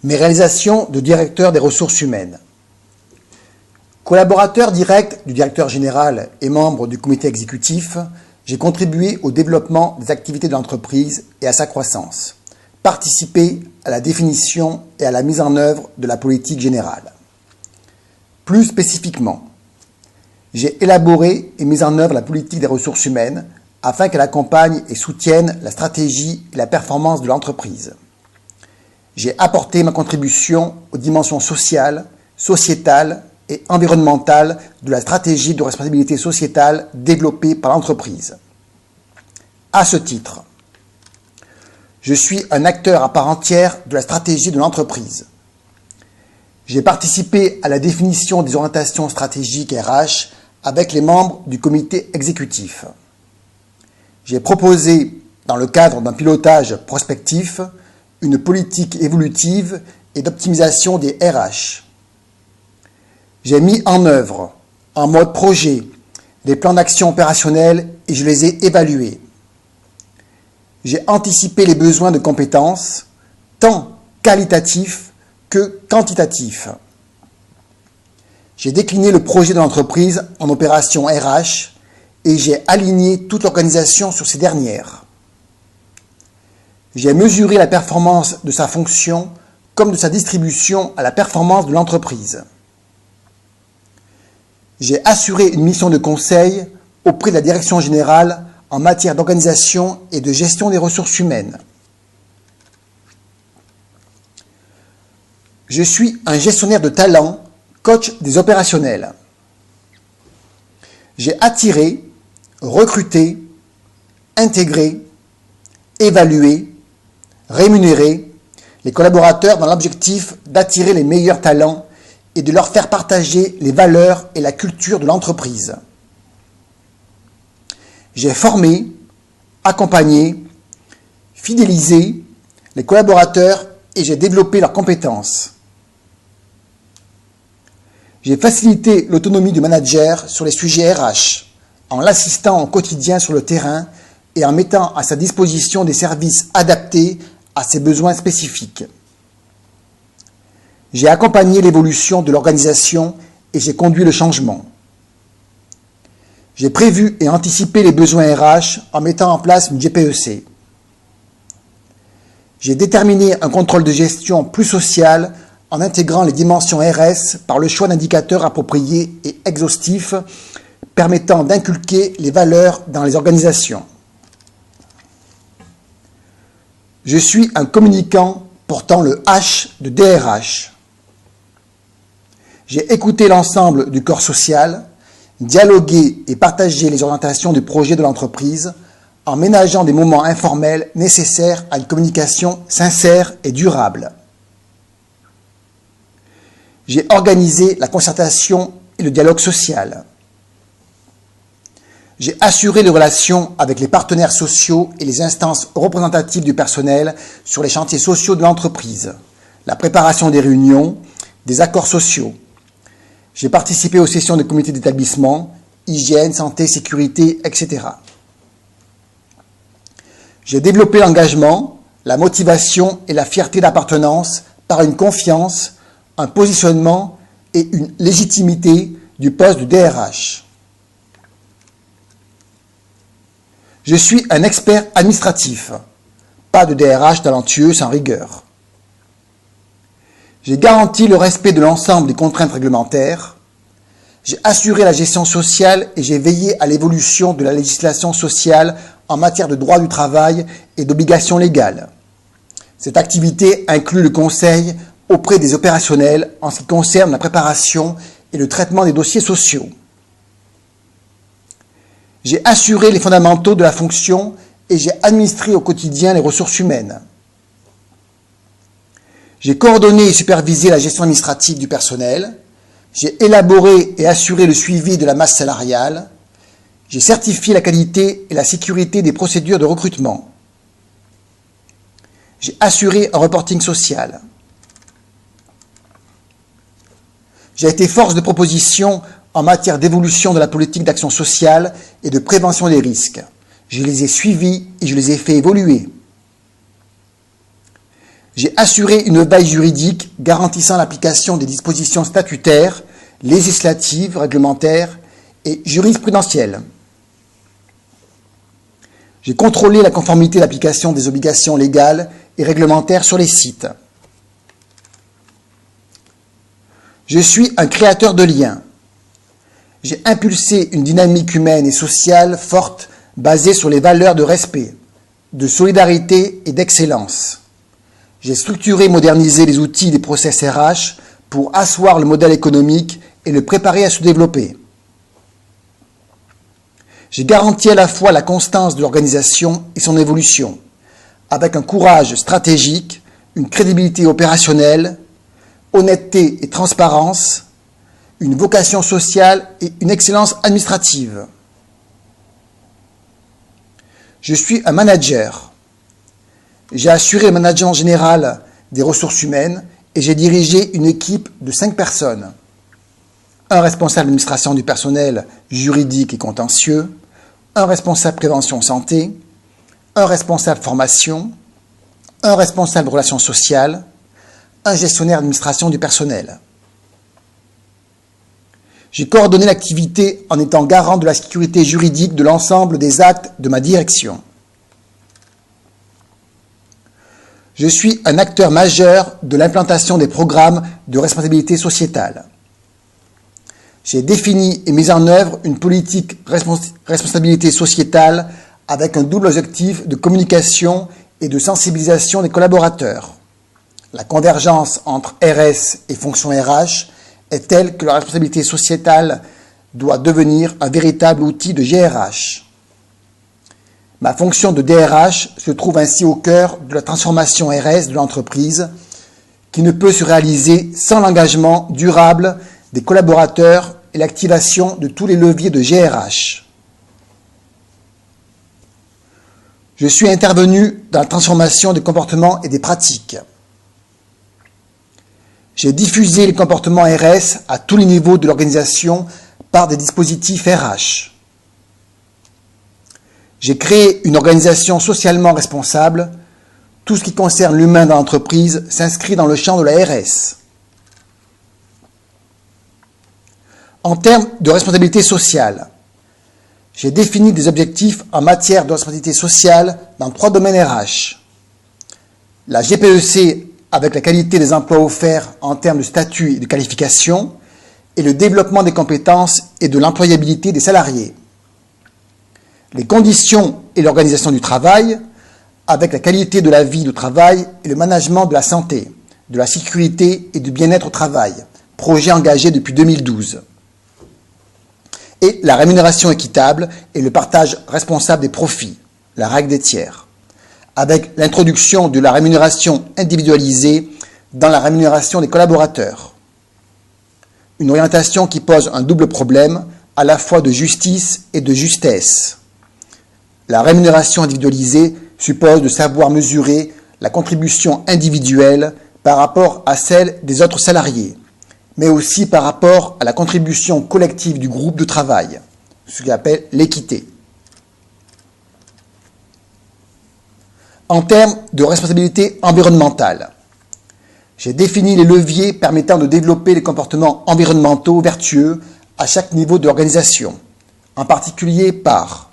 Mes réalisations de directeur des ressources humaines. Collaborateur direct du directeur général et membre du comité exécutif, j'ai contribué au développement des activités de l'entreprise et à sa croissance, participé à la définition et à la mise en œuvre de la politique générale. Plus spécifiquement, j'ai élaboré et mis en œuvre la politique des ressources humaines afin qu'elle accompagne et soutienne la stratégie et la performance de l'entreprise. J'ai apporté ma contribution aux dimensions sociales, sociétales et environnementales de la stratégie de responsabilité sociétale développée par l'entreprise. À ce titre, je suis un acteur à part entière de la stratégie de l'entreprise. J'ai participé à la définition des orientations stratégiques RH avec les membres du comité exécutif. J'ai proposé, dans le cadre d'un pilotage prospectif, une politique évolutive et d'optimisation des RH. J'ai mis en œuvre, en mode projet, des plans d'action opérationnels et je les ai évalués. J'ai anticipé les besoins de compétences, tant qualitatifs que quantitatifs. J'ai décliné le projet de l'entreprise en opération RH et j'ai aligné toute l'organisation sur ces dernières. J'ai mesuré la performance de sa fonction comme de sa distribution à la performance de l'entreprise. J'ai assuré une mission de conseil auprès de la direction générale en matière d'organisation et de gestion des ressources humaines. Je suis un gestionnaire de talent, coach des opérationnels. J'ai attiré, recruté, intégré, évalué, rémunérer les collaborateurs dans l'objectif d'attirer les meilleurs talents et de leur faire partager les valeurs et la culture de l'entreprise. J'ai formé, accompagné, fidélisé les collaborateurs et j'ai développé leurs compétences. J'ai facilité l'autonomie du manager sur les sujets RH en l'assistant au quotidien sur le terrain et en mettant à sa disposition des services adaptés à ses besoins spécifiques. J'ai accompagné l'évolution de l'organisation et j'ai conduit le changement. J'ai prévu et anticipé les besoins RH en mettant en place une GPEC. J'ai déterminé un contrôle de gestion plus social en intégrant les dimensions RS par le choix d'indicateurs appropriés et exhaustifs permettant d'inculquer les valeurs dans les organisations. Je suis un communicant portant le H de DRH. J'ai écouté l'ensemble du corps social, dialogué et partagé les orientations du projet de l'entreprise en ménageant des moments informels nécessaires à une communication sincère et durable. J'ai organisé la concertation et le dialogue social. J'ai assuré les relations avec les partenaires sociaux et les instances représentatives du personnel sur les chantiers sociaux de l'entreprise, la préparation des réunions, des accords sociaux. J'ai participé aux sessions de comités d'établissement, hygiène, santé, sécurité, etc. J'ai développé l'engagement, la motivation et la fierté d'appartenance par une confiance, un positionnement et une légitimité du poste de DRH. Je suis un expert administratif, pas de DRH talentueux sans rigueur. J'ai garanti le respect de l'ensemble des contraintes réglementaires, j'ai assuré la gestion sociale et j'ai veillé à l'évolution de la législation sociale en matière de droit du travail et d'obligations légales. Cette activité inclut le conseil auprès des opérationnels en ce qui concerne la préparation et le traitement des dossiers sociaux. J'ai assuré les fondamentaux de la fonction et j'ai administré au quotidien les ressources humaines. J'ai coordonné et supervisé la gestion administrative du personnel. J'ai élaboré et assuré le suivi de la masse salariale. J'ai certifié la qualité et la sécurité des procédures de recrutement. J'ai assuré un reporting social. J'ai été force de proposition en matière d'évolution de la politique d'action sociale et de prévention des risques. Je les ai suivis et je les ai fait évoluer. J'ai assuré une veille juridique garantissant l'application des dispositions statutaires, législatives, réglementaires et jurisprudentielles. J'ai contrôlé la conformité de l'application des obligations légales et réglementaires sur les sites. Je suis un créateur de liens. J'ai impulsé une dynamique humaine et sociale forte basée sur les valeurs de respect, de solidarité et d'excellence. J'ai structuré et modernisé les outils des process RH pour asseoir le modèle économique et le préparer à se développer. J'ai garanti à la fois la constance de l'organisation et son évolution, avec un courage stratégique, une crédibilité opérationnelle, honnêteté et transparence, une vocation sociale et une excellence administrative. Je suis un manager. J'ai assuré le management général des ressources humaines et j'ai dirigé une équipe de 5 personnes. Un responsable d'administration du personnel juridique et contentieux, un responsable prévention santé, un responsable formation, un responsable relations sociales, un gestionnaire d'administration du personnel. J'ai coordonné l'activité en étant garant de la sécurité juridique de l'ensemble des actes de ma direction. Je suis un acteur majeur de l'implantation des programmes de responsabilité sociétale. J'ai défini et mis en œuvre une politique responsabilité sociétale avec un double objectif de communication et de sensibilisation des collaborateurs. La convergence entre RS et fonction RH est telle que la responsabilité sociétale doit devenir un véritable outil de GRH. Ma fonction de DRH se trouve ainsi au cœur de la transformation RS de l'entreprise qui ne peut se réaliser sans l'engagement durable des collaborateurs et l'activation de tous les leviers de GRH. Je suis intervenu dans la transformation des comportements et des pratiques. J'ai diffusé les comportements RS à tous les niveaux de l'organisation par des dispositifs RH. J'ai créé une organisation socialement responsable. Tout ce qui concerne l'humain dans l'entreprise s'inscrit dans le champ de la RS. En termes de responsabilité sociale, j'ai défini des objectifs en matière de responsabilité sociale dans 3 domaines RH. La GPEC avec la qualité des emplois offerts en termes de statut et de qualification et le développement des compétences et de l'employabilité des salariés. Les conditions et l'organisation du travail avec la qualité de la vie au travail et le management de la santé, de la sécurité et du bien-être au travail, projet engagé depuis 2012. Et la rémunération équitable et le partage responsable des profits, la règle des tiers, avec l'introduction de la rémunération individualisée dans la rémunération des collaborateurs. Une orientation qui pose un double problème, à la fois de justice et de justesse. La rémunération individualisée suppose de savoir mesurer la contribution individuelle par rapport à celle des autres salariés, mais aussi par rapport à la contribution collective du groupe de travail, ce qu'on appelle l'équité. En termes de responsabilité environnementale, j'ai défini les leviers permettant de développer les comportements environnementaux vertueux à chaque niveau de l'organisation, en particulier par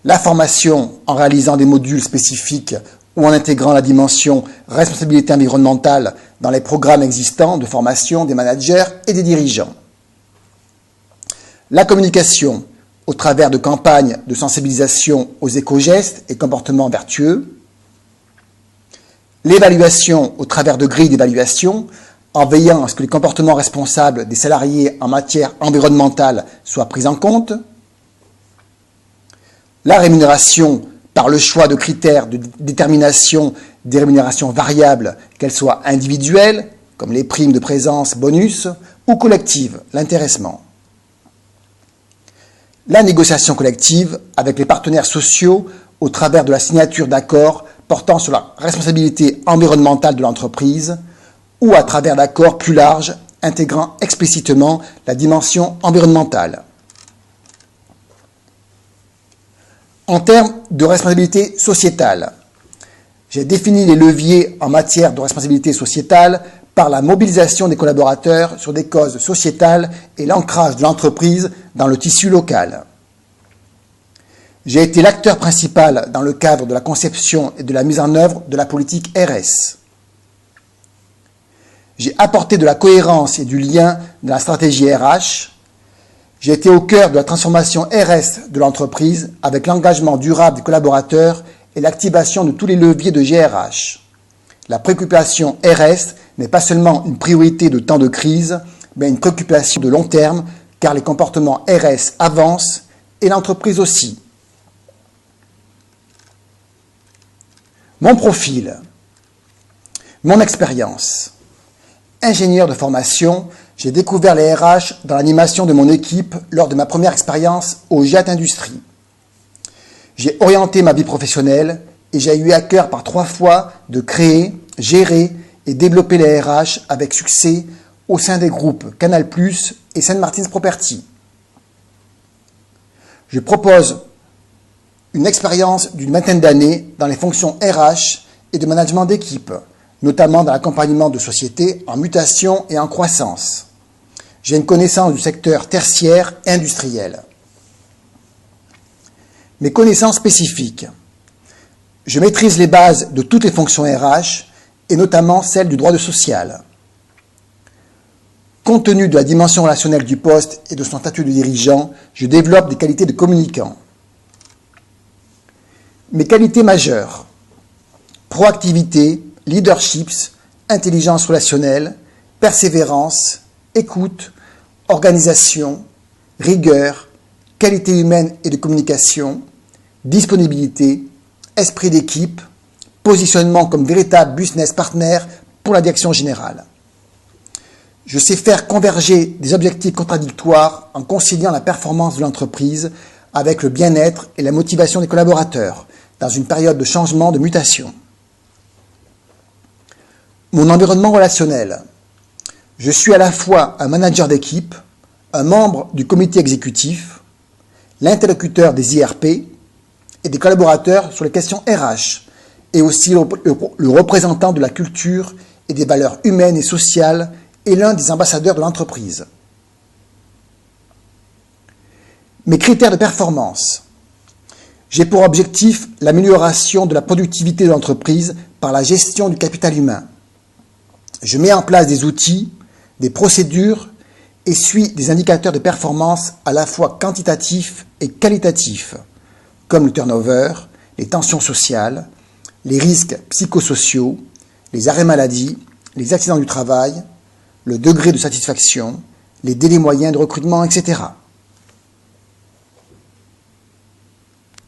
la formation en réalisant des modules spécifiques ou en intégrant la dimension responsabilité environnementale dans les programmes existants de formation des managers et des dirigeants. La communication au travers de campagnes de sensibilisation aux éco-gestes et comportements vertueux. L'évaluation au travers de grilles d'évaluation en veillant à ce que les comportements responsables des salariés en matière environnementale soient pris en compte. La rémunération par le choix de critères de détermination des rémunérations variables, qu'elles soient individuelles, comme les primes de présence, bonus, ou collectives, l'intéressement. La négociation collective avec les partenaires sociaux au travers de la signature d'accords portant sur la responsabilité environnementale de l'entreprise ou à travers d'accords plus larges intégrant explicitement la dimension environnementale. En termes de responsabilité sociétale, J'ai défini les leviers en matière de responsabilité sociétale par la mobilisation des collaborateurs sur des causes sociétales et l'ancrage de l'entreprise dans le tissu local. J'ai été l'acteur principal dans le cadre de la conception et de la mise en œuvre de la politique RS. J'ai apporté de la cohérence et du lien dans la stratégie RH. J'ai été au cœur de la transformation RS de l'entreprise avec l'engagement durable des collaborateurs et l'activation de tous les leviers de GRH. La préoccupation RS n'est pas seulement une priorité de temps de crise, mais une préoccupation de long terme, car les comportements RS avancent et l'entreprise aussi. Mon profil, mon expérience. Ingénieur de formation, j'ai découvert les RH dans l'animation de mon équipe lors de ma première expérience au Jet Industrie. J'ai orienté ma vie professionnelle et j'ai eu à cœur par 3 fois de créer, gérer et développer les RH avec succès au sein des groupes Canal+ et St. Martin's Property. Je propose une expérience d'une vingtaine d'années dans les fonctions RH et de management d'équipe, notamment dans l'accompagnement de sociétés en mutation et en croissance. J'ai une connaissance du secteur tertiaire et industriel. Mes connaissances spécifiques. Je maîtrise les bases de toutes les fonctions RH et notamment celles du droit social. Compte tenu de la dimension relationnelle du poste et de son statut de dirigeant, je développe des qualités de communicant. Mes qualités majeures. Proactivité, leadership, intelligence relationnelle, persévérance, écoute, organisation, rigueur, qualité humaine et de communication, disponibilité, esprit d'équipe, positionnement comme véritable business partner pour la direction générale. Je sais faire converger des objectifs contradictoires en conciliant la performance de l'entreprise avec le bien-être et la motivation des collaborateurs dans une période de changement, de mutation. Mon environnement relationnel. Je suis à la fois un manager d'équipe, un membre du comité exécutif, l'interlocuteur des IRP et des collaborateurs sur les questions RH, et aussi le représentant de la culture et des valeurs humaines et sociales et l'un des ambassadeurs de l'entreprise. Mes critères de performance. J'ai pour objectif l'amélioration de la productivité de l'entreprise par la gestion du capital humain. Je mets en place des outils, des procédures et suis des indicateurs de performance à la fois quantitatifs et qualitatifs, comme le turnover, les tensions sociales, les risques psychosociaux, les arrêts maladie, les accidents du travail, le degré de satisfaction, les délais moyens de recrutement, etc.